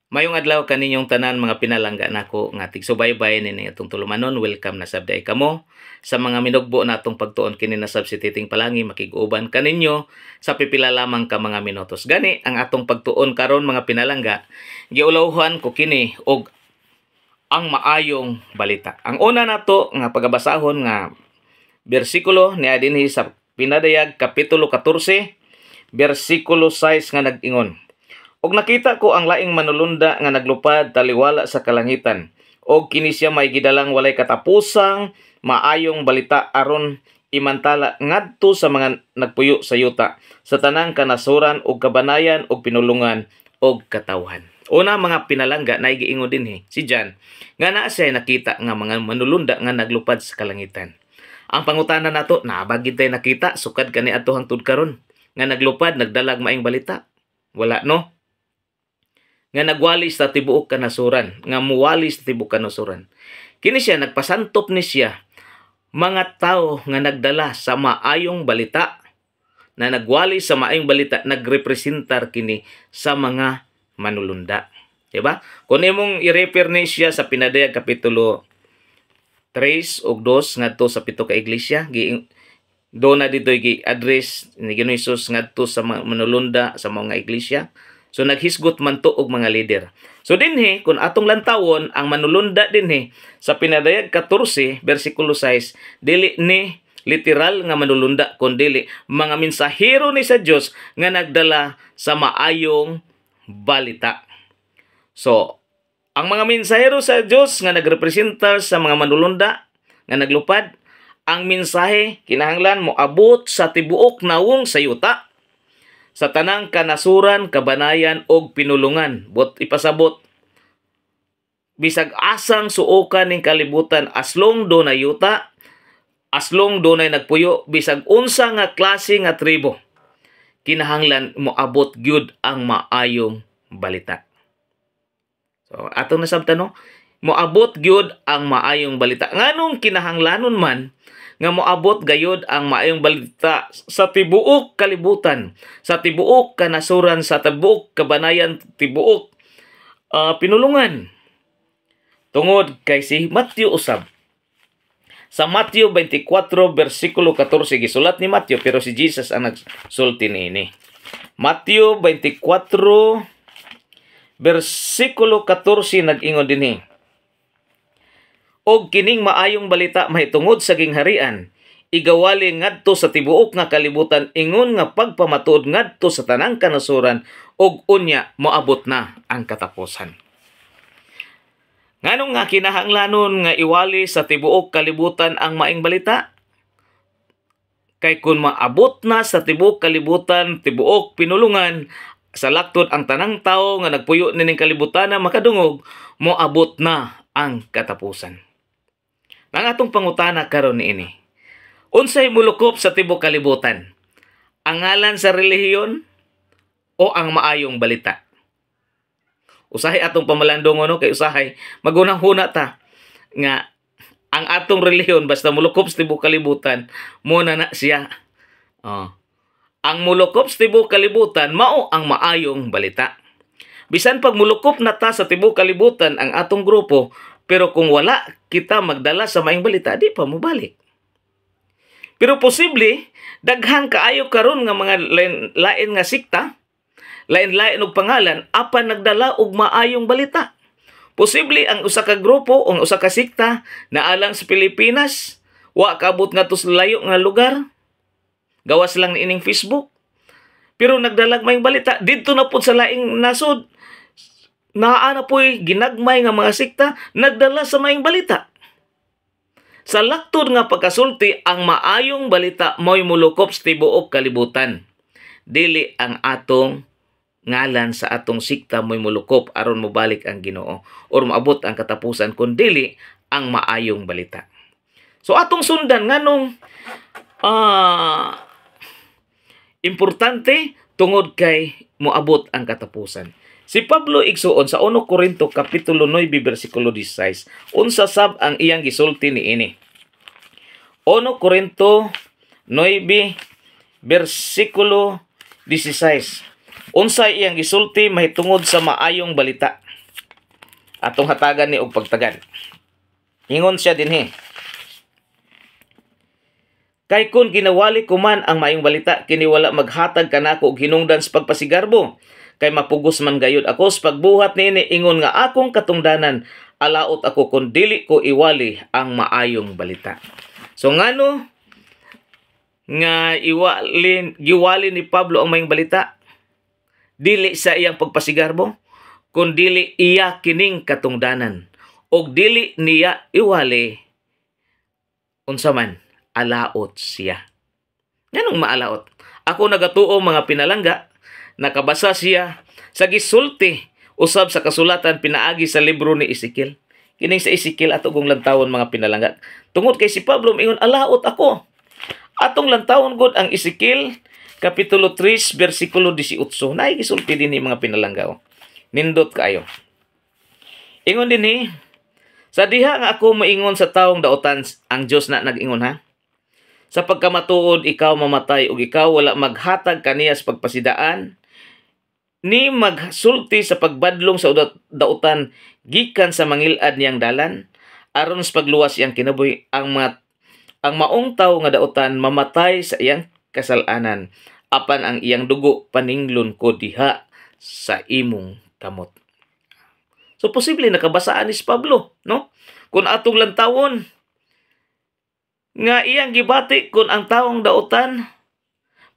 Mayong adlaw kaninyong tanan mga pinalangga nako nga tigsubaybay nini atong tulumanon. Welcome na sabday kamo sa mga minugbo natong pagtuon kini na sab si Titing Palangi makig-uban kaninyo sa pipila lamang ka mga minutos. Gani ang atong pagtuon karon mga pinalangga, giulawhan ko kini og ang maayong balita. Ang una nato nga pagabasahon nga bersikulo niya dinhi sa Pinadayag kapitulo 14 bersikulo 6 nga nag-ingon: Og nakita ko ang laing manulunda nga naglupad taliwala sa kalangitan, og kini siya may gidalang walay katapusang maayong balita aron imantala ngadto sa mga nagpuyo sa yuta, sa tanang kanasuran og kabanayan og pinulungan og katawhan. Una mga pinalangga na giingon dinhi si John nga naa siya nakita nga mga manulunda nga naglupad sa kalangitan. Ang pangutana nato, nabagid tay nakita sukad kani adto hangtod karon nga naglupad nagdalag maayong balita? Wala no? Nga nagwalis sa tibuok kanasuran, nga muwalis sa tibuok kanasuran. Kini siya nagpasantop ni siya mga tao nga nagdala sa maayong balita, na nagwalis sa maayong balita, nagrepresentar kini sa mga manulunda. Diba? Kung imong i-refer ni siya sa Pinadayag kapitulo 3 ug 2 ngadto sa pito ka iglesia, do na dito gi-address ni Ginoong Hesus ngadto sa mga manulunda sa mga iglesia. So naghisgot man to og mga leader. So dinhi kung atong lantawon ang manulunda dinhi sa Pinadayag 14 bersikulo 6, dili ni literal nga manulunda kundi mga mensahero ni sa Dios nga nagdala sa maayong balita. So ang mga mensahero sa Dios nga nagrepresentar sa mga manulunda nga naglupad, ang mensahe kinahanglan moabot sa tibuok nawong sa yuta, sa tanang kanasuran, kabanayan og pinulungan. Bot ipasabot bisag asang suokan ning kalibutan, aslong do na yuta, aslong do na nagpuyo, bisag unsa nga klase nga tribo, kinahanglan moabot gyud ang maayong balita. So atong nasabtan no, moabot gyud ang maayong balita. Nganong kinahanglanon man nga moabot gayud ang maayong balita sa tibuok kalibutan, sa tibuok kanasuran, sa tibuok kabanayan, tibuok pinulungan. Tungod kay si Matthew usab. Sa Matthew 24 bersikulo 14 gisulat ni Matthew pero si Jesus ang nagsulti niini. Matthew 24 bersikulo 14 nag-ingon dinhi: Og kining maayong balita mahitungod sa gingharian, igawali ngadto sa tibuok nga kalibutan, ingon nga pagpamatuod ngadto sa tanang kanasuran, og unya moabot na ang katapusan. Nganong nga kinahanglanon nga iwali sa tibuok kalibutan ang maayong balita? Kay kung maabot na sa tibuok kalibutan, tibuok pinulungan, sa laktod ang tanang tao nga nagpuyo nining kalibutan na makadungog, moabot na ang katapusan. Ang atong pangutana karon niini, unsay mulukop sa tibuok kalibutan? Ang ngalan sa relihiyon o ang maayong balita? Usahay atong pamalandong no, kay usahay magunang-huna ta nga ang atong relihiyon basta mulukop sa tibuok kalibutan, muna na siya. Ang mulukop sa tibuok kalibutan mao ang maayong balita. Bisan pag mulukop na ta sa tibuok kalibutan ang atong grupo, pero kung wala kita magdala sa maayong balita, di pa mo balik. Pero posible daghan kaayo karon nga mga lain nga sikta, lain-lain og pangalan, apan nagdala og maayong balita. Posible ang usa ka grupo o ang usa ka sikta naalang sa Pilipinas, wa kaabot nga to sa layo nga lugar, gawas lang ining Facebook, pero nagdalag maayong balita didto na pud sa laing nasod. Naa na po'y ginagmay nga mga sikta nagdala sa maayong balita. Sa laktod nga pagkasulti, ang maayong balita mo'y mulukop sa tibuok kalibutan. Dili ang atong ngalan sa atong sikta mo'y mulukop aron mobalik ang Ginoo or maabot ang katapusan, kun dili ang maayong balita. So atong sundan nganong importante tungod kay moabot ang katapusan. Si Pablo igsuon sa 1 Corinto kapitulo 9 bersikulo 16, unsa sab ang iyang gisulti niini. 1 Corinto 9 bersikulo 16. Unsay iyang gisulti mahitungod sa maayong balita atong hatagan ni og pagtagad. Ingon siya dinhi, kay kun ginawali ko man ang maayong balita, kini wala maghatag kanako og hinungdan sa pagpasigarbo, kay mapugos man gayud ako sa pagbuhat niini. Ingon nga akong katungdanan, alaot ako kun dili ko iwali ang maayong balita. So ngano nga giwali ni Pablo ang maayong balita? Dili sa iyang pagpasigarbo, kun dili iya kining katungdanan, og dili niya iwali unsa man, alaot siya. Nganong maalaot? Ako nagatuo mga pinalangga, nakabasa siya sa gisulti usab sa kasulatan pinaagi sa libro ni Ezekiel. Kining sa Ezekiel ato gong lantawon mga pinalangga. Tungod kay si Pablo ingon alaot ako. Atong lantawon gud ang Ezekiel kapitulo 3 bersikulo 18. Naay gisulti dinhi mga pinalangga. Nindot kaayo. Ingon dinhi, sa diha nga ako maingon sa taong daotan, ang Dios na nag-ingon ha. Sa pagkamatuod ikaw mamatay ug ikaw wala maghatag kaniya sa pagpasidaan, ni magsulti sa pagbadlong sa dautan gikan sa mangilad niyang dalan aron sa pagluwas iyang kinabuhi. Ang maong tawo nga dautan mamatay sa iyang kasalanan, apan ang iyang dugo paninglon ko diha sa imong kamot. So posible nakabasaan ni Pablo, no? Kung atong lantawon nga iyang gibati kun ang taong dautan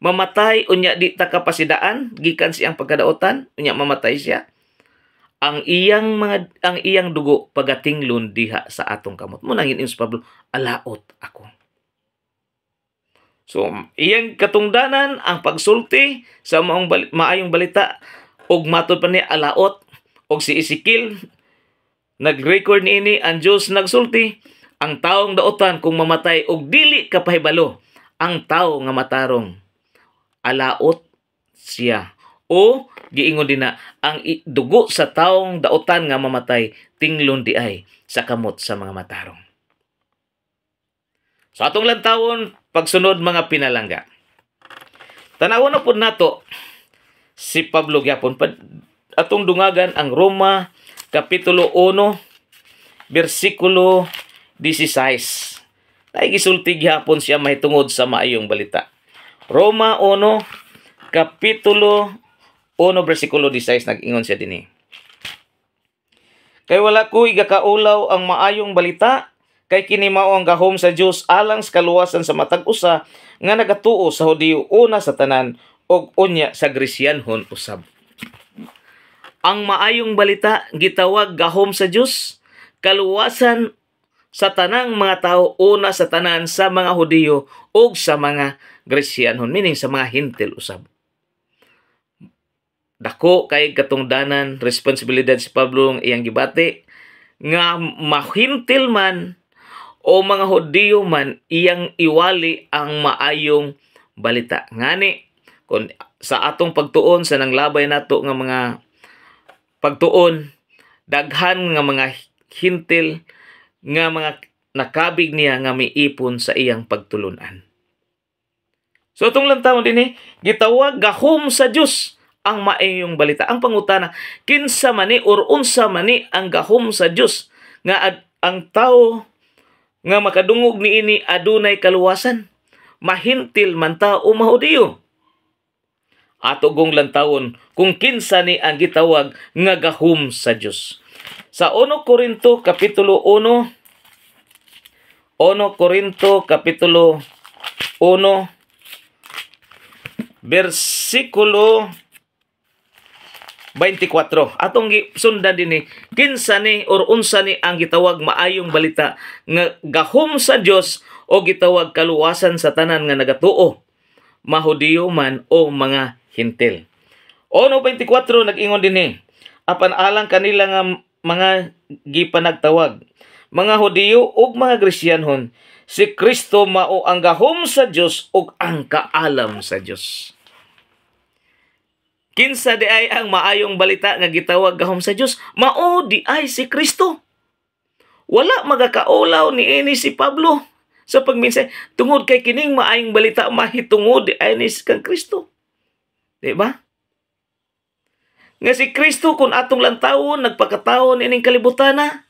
mamatay unya di ta kapasidaan gikan siyang pagkadautan unya mamatay siya, ang iyang dugo pagatinglon diha sa atong kamot. Mo nangin si Pablo, alaot ako. So iyang katungdanan ang pagsulti sa maayong balita, ug matud pa ni alaot, og si Ezekiel nag-record niini ang Dios nagsulti, ang taong dautan kung mamatay og dili kapahibalo, ang tawo nga matarong alaot siya. O giingon din na ang dugo sa taong dautan nga mamatay tinglon di ay sa kamot sa mga matarong. So atong lantawon pagsunod mga pinalangga. Tanawon na pud nato si Pablo gyapon atong dungagan ang Roma kapitulo 1 bersikulo 16. Ay gisulti gyapon siya mahitungod sa maayong balita. Roma 1 kapitulo 1 bersikulo 16 nag-ingon siya dinhi. Kay wala ko igakaulaw ang maayong balita, kay kini mao ang gahom sa Dios alang sa kaluwasan sa matag usa nga nagatuo sa Hudiyo una sa tanan og unya sa Gresianhon usab. Ang maayong balita gitawag gahom sa Dios, kaluwasan sa tanang mga tao, una sa tanan sa mga Hudiyo ug sa mga Gresianhon, meaning sa mga Hintil usab. Dako kay katungdanan responsibilidad si Pablo ang iyang gibati nga mahintil man o mga Hudiyo man iyang iwali ang maayong balita. Ngani kun sa atong pagtuon sa nanglabay nato nga mga pagtuon, daghan nga mga Hintil nga mga nakabig niya nga miipon sa iyang pagtulunan. So itong lantawon dinhi gitawag gahom sa Dios ang maayong balita. Ang pangutana, kinsa man ni or unsa man ni ang gahom sa Dios nga ang tawo nga makadungog niini adunay kaluwasan, mahintil man ta o mahudiyo. Ato gong lantawon kung kinsa ni ang gitawag nga gahom sa Dios. Sa 1 Korinto kapitulo 1 bersikulo 24. Atong sundan dinhi, kinsa ni or unsa ni ang gitawag maayong balita nga gahom sa Dios o gitawag kaluwasan sa tanan nga nagatuo, mahudiyo man o mga Hintil. 1:24 nag-ingon dinhi, apan alang kanila nga mga gipanagtawag, mga Hudiyo ug mga Gresianhon, si Kristo mao ang gahom sa Dios ug ang kaalam sa Dios. Kinsa di ay ang maayong balita nga gitawag gahom sa Dios? Mao di ay si Kristo. Wala magakaulaw niini si Pablo sa pagminsay tungod kay kining maayong balita mahitungod di ay ni kang Kristo. Di ba? nga si Kristo kun atong lantawon nagpakataon ining kalibutan na.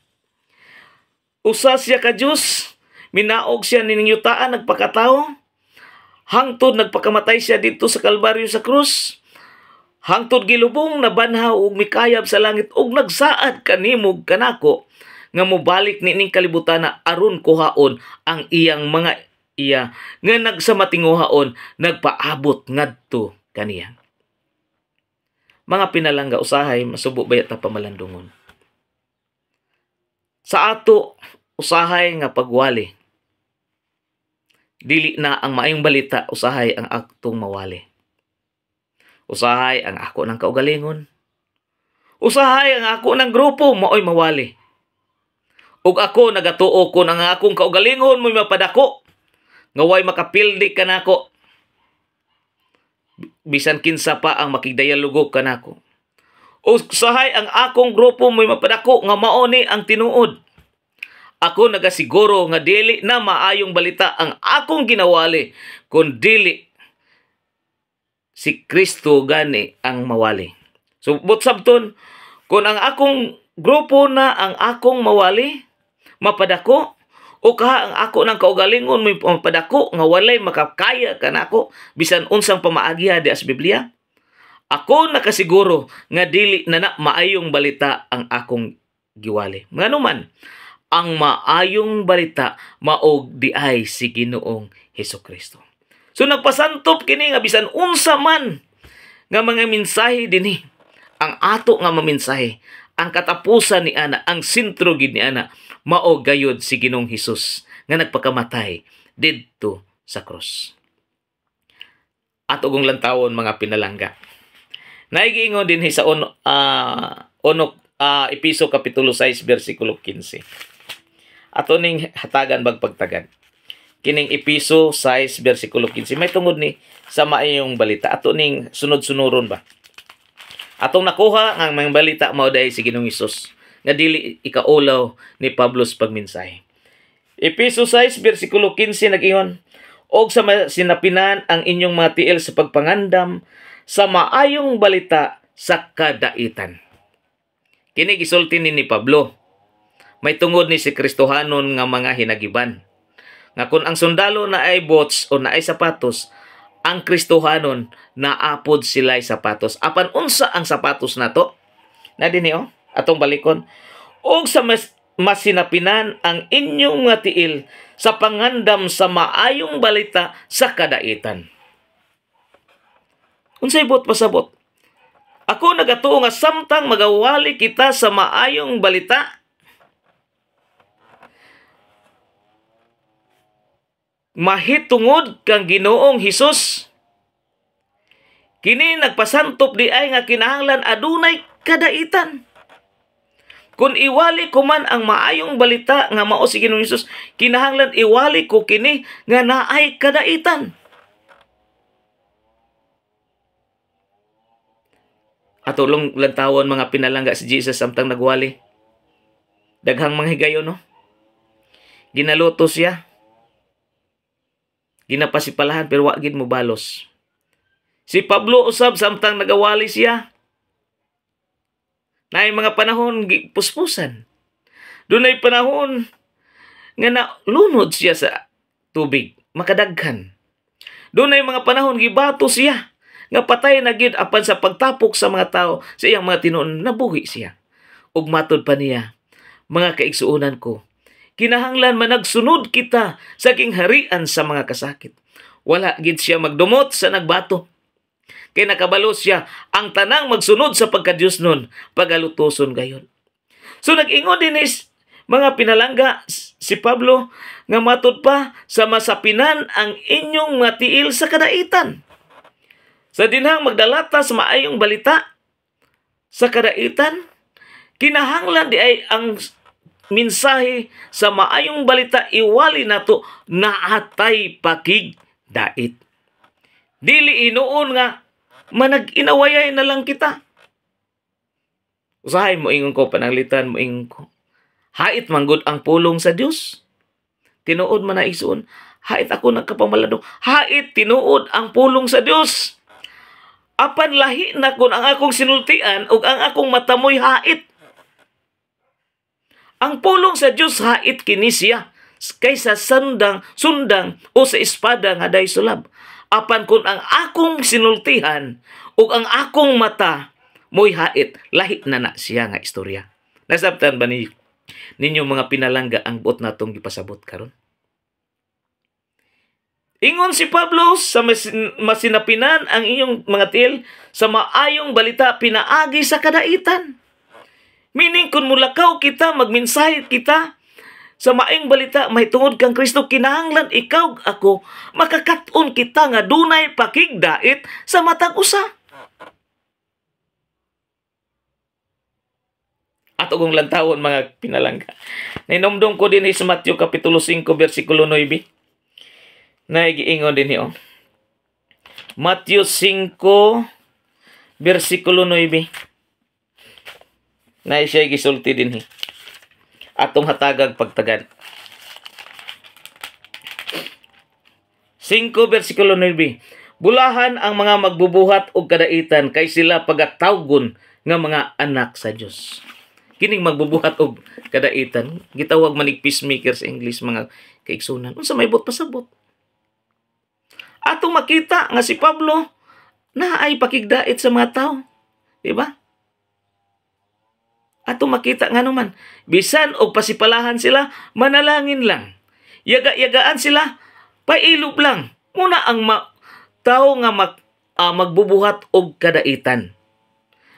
Usa siya ka Dios, minaog siya nining yutaan nagpakatao. Hangtod nagpakamatay siya dito sa Kalbaryo sa krus. Hangtod gilubong na banhaw ug mikayab sa langit ug nagsaad kanimog kanako nga mobalik nining kalibutan na aron kuhaon ang iyang mga iya nga nagsamatinguhaon nagpaabot ngadto kaniya. Mga pinalangga usahay masubo bayat na pamalandungon. Sa ato usahay nga pagwali, dili na ang maayong balita, usahay ang aktong mawali. Usahay ang ako ng kaugalingon. Usahay ang ako ng grupo, maoy mawali. Ug ako nagatuo ko ng akong kaugalingon mo'y mapadako. Ngaway makapildi ka nako. Bisan kinsa pa ang makigdayalugog ka nako. Usahay ang akong grupo mo'y mapadako nga mao ni ang tinuod. Ako nagasiguro nga dili na maayong balita ang akong ginawali kun dili si Kristo gani ang mawali. So but sabton kun ang akong grupo na ang akong mawali mapadako o kaha ang ako ng kaugalingon may mapadako nga walay makakaya kanako bisan unsang pamaagiha di as Biblia, ako nakasiguro nga dili na maayong balita ang akong giwali. Nganuman ang maayong balita maog di ay si Ginoong Hesukristo. So nagpasantop kini nga bisan unsa man nga mga mensahe dinhi, ang ato nga maminsahe, ang katapusan ni ana, ang sentro gid ni ana mao gayud si Ginoong Hesus nga nagpakamatay didto sa krus. Ato gong lantawon mga pinalangga. Naigiingon dinhi sa Episo kapitulo 6 bersikulo 15. Ato ning hatagan bagpagtagad. Kining Episo 6 bersikulo 15 may tungod ni sa maayong balita. Ato ning sunod-sunuron ba. Atong nakuha ang mga balita mao dai si Ginoong Hesus nga dili ikaulaw ni Pablo sa pagmensahe. Episo 6 bersikulo 15 nag-ingon, og sa sinapinan ang inyong mga tiil sa pagpangandam sa maayong balita sa kadaitan. Kini gisulti ni Pablo. May tungod ni si Kristohanon nga mga hinagiban. Nga kung ang sundalo na ay bots o na ay sapatos, ang Kristohanon naapod sila'y sapatos. Apan unsa ang sapatos nato? Na dinhi atong balikon. Og sa masinapinan ang inyong nga tiil sa pangandam sa maayong balita sa kadaitan. Unsay bot pasabot? Ako nagatuo nga samtang magawali kita sa maayong balita, mahitungod kang Ginoong Hesus. Kini nagpasantop di ay nga kinahanglan adunay kadaitan. Kung iwali ko man ang maayong balita nga mao si Ginoong Hesus, kinahanglan iwali ko kini nga naay kadaitan. Atulong lantawon mga pinalangga si Jesus samtang nagwali. Daghang mga higayon no. Ginaluto siya. Ginapasipalahan pero wa gid mo balos. Si Pablo usab samtang nagawali siya. Naay mga panahon puspusan. Dunay panahon nga nalunod siya sa tubig, makadaghan. Dunay mga panahon gibato siya nga patay na gid apan sa pagtapok sa mga tao sa iyang mga tinuon nabuhi siya. Ug matod pa niya, mga kaigsuonan ko, kinahanglan managsunod kita sa kingharian sa mga kasakit. Wala gid siya magdumot sa nagbato. Kay nakabalo siya ang tanang magsunod sa pagkadiyos nun, pagalutoson gayon. So nag-ingon din mga pinalangga si Pablo nga matod pa sa masapinan ang inyong matiil sa kadaitan. Sa dinhang magdalata sa maayong balita sa kadaitan, kinahanglan di ay ang mensahe sa maayong balita iwali nato naatay pakigdait. Dili inuon nga manag-inawayay na lang kita. Usahay mo ingon ko, pananglitan mo ingon ko. Hait manggod ang pulong sa Dios. Tinuod man na isuon. Hait ako nagkapamalado. Hait tinuod ang pulong sa Dios. Apan lahi na kun ang akong sinultian ug ang akong matamoy hait. Ang pulong sa Dios hait kini siya kaysa sundang o sa espada nga day sulab. Apan kun ang akong sinultihan ug ang akong mata moy hait, lahi na siya nga istorya. Nasabtan ba ninyo mga pinalangga ang buot natong gipasabot karon? Ingon si Pablo sa masinapinan ang inyong mga tiil sa maayong balita pinaagi sa kadaitan. Meaning kung mulakaw kita, magmensahe kita sa maayong balita, may tungod kang Kristo, kinahanglan ikaw ako, makakaton kita nga dunay pakigdait sa matag usa. At ugong lantawon mga pinalangga. Nainumdum ko din sa Matthew Kapitulo 5, versikulo 9. Naigiingon din niyo. Matthew 5, versikulo 9. Na siya gisulti din. Atong hatagag pagtagad. 5, versikulo 9. Bulahan ang mga magbubuhat og kadaitan kay sila pagatawgon nga mga anak sa Dios. Kining magbubuhat og kadaitan, gitawag manig peacemaker sa English mga kaigsunan. Unsa may bot pasabot? Ato makita nga si Pablo na ay pakigdait sa mga tao. Diba? Ato makita nga naman, bisan og pasipalahan sila, manalangin lang. Yaga-yagaan sila, pailob lang. Muna ang tao nga magbubuhat og kadaitan.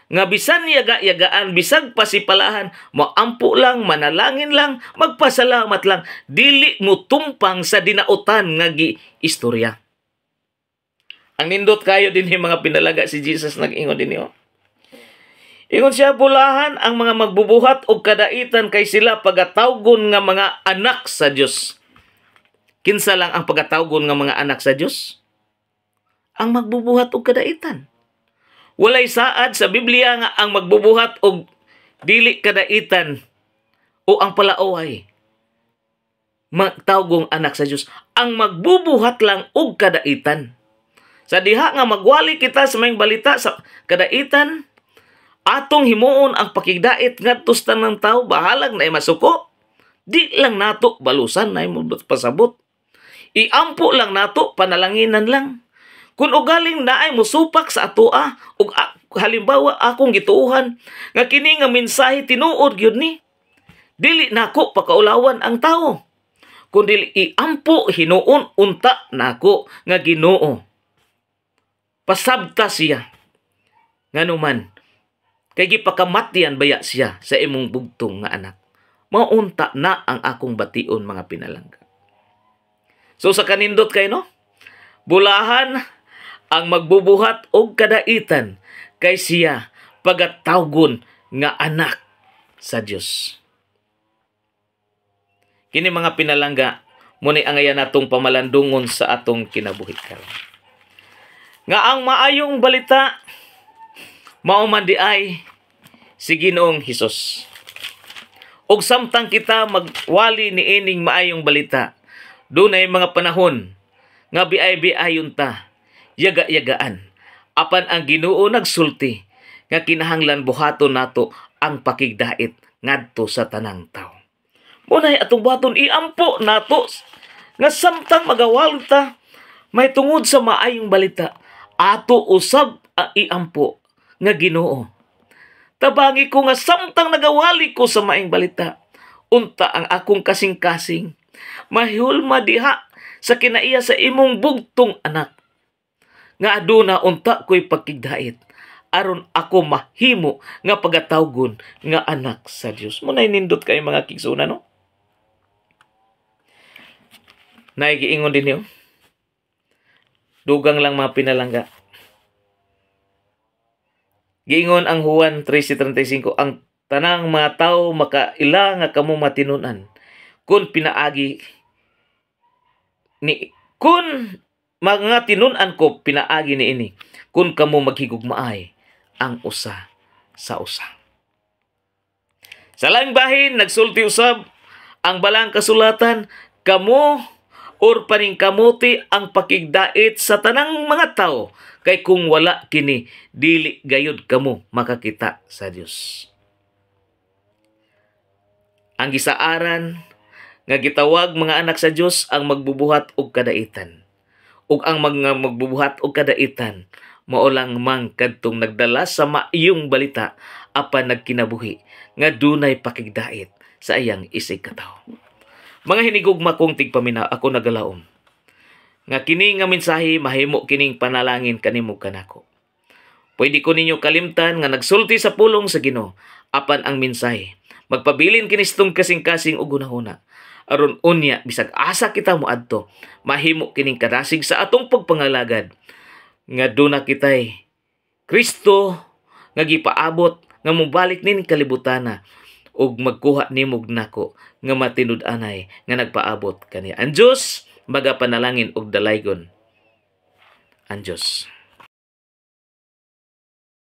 Nga bisan yaga-yagaan, bisag pasipalahan, maampo lang, manalangin lang, magpasalamat lang, dili mo tumpang sa dinautan nga istorya. Ang nindot kayo din yung mga pinalaga si Jesus nag-ingon din niyo. Ingon siya, bulahan ang mga magbubuhat og kadaitan kay sila pagatawgon nga mga anak sa Dios. Kinsa lang ang pagatawgon nga mga anak sa Dios? Ang magbubuhat og kadaitan. Walay saad sa Biblia nga ang magbubuhat og dili kadaitan o ang palaoway magtawgong anak sa Dios. Ang magbubuhat lang og kadaitan. Sa diha nga magwali kita sa mayong balita sa kadaitan, atong himuon ang pakigdait ngadto sa tanang tawo, bahalag na masuko. Di lang nato balusan na pasabot. Iampo lang nato, panalanginan lang. Kung ugaling naay musupak sa atoa, ug halimbawa akong gituuhan, nga kini nga mensahe tinuod gyud ni, dili nako pakaulawan ang tawo. Kung dili iampo hinuon unta nako nga Ginoo. Pasabta siya. Nganuman, kay gipakamatyan baya siya sa imong bugtong nga anak. Maunta na ang akong bation mga pinalangga. So sa kanindot kay no, bulahan ang magbubuhat og kadaitan kay siya pagatawgon nga anak sa Dios. Kini mga pinalangga, muni angayan natong pamalandungon sa atong kinabuhi karon. Nga ang maayong balita mao man di ay si Ginoong Hesus. Og samtang kita magwali ni ining maayong balita, dunay mga panahon nga biay-biayon ta, yaga-yagaan. Apan ang Ginoo nagsulti nga kinahanglan buhaton nato ang pakigdait ngadto sa tanang tawo. Munay atong buhaton iampo nato nga samtang magawali ta may tungod sa maayong balita, ato usab iampo nga Ginoo. Tabangi ko nga samtang nagawali ko sa maayong balita, unta ang akong kasing-kasing mahulma diha sa kinaiya sa imong bugtong anak. Nga aduna unta ko'y pakigdait aron ako mahimo nga pagatawgon nga anak sa Dios. Munay nindot kay mga kigsuna no? Naigiingon din niyo. Dugang lang mga pinalangga. Giingon ang Juan 13:35, ang tanang mga tao makaila nga kamo matinunan kun pinaagi ni kun mga tinunan ko pinaagi ni ini kun kamo maghigugmaay ang usa sa usa. Sa laing bahin nagsulti usab ang balang kasulatan, kamo or paningkamuti ang pakigdait sa tanang mga tao, kay kung wala kini dili gayud kamo makakita sa Dios. Ang gisaaran nga gitawag mga anak sa Dios ang magbubuhat og kadaitan. Ug ang mga magbubuhat og kadaitan mao lang mang kadtong nagdala sa maayong balita apan nagkinabuhi nga dunay pakigdait sa iyang isig katawo. Mga hinigugma kong tigpaminaw, ako nagalaom nga kini nga mensahe mahimo kining panalangin kanimo kanako. Pwede ko ninyo kalimtan nga nagsulti sa pulong sa Ginoo apan ang mensahe magpabilin kinistong kasing-kasing og hunahuna. Aron unya bisag asa kita moadto mahimo kining kadasig sa atong pagpangalagad nga duna kitay Kristo nga gipaabot nga mobalik nin kalibutana ug magkuha nimog nako nga matinud-anay nga nagpaabot kaniya. Ang Dios magapanalangin og dalaygon. Ang Dios.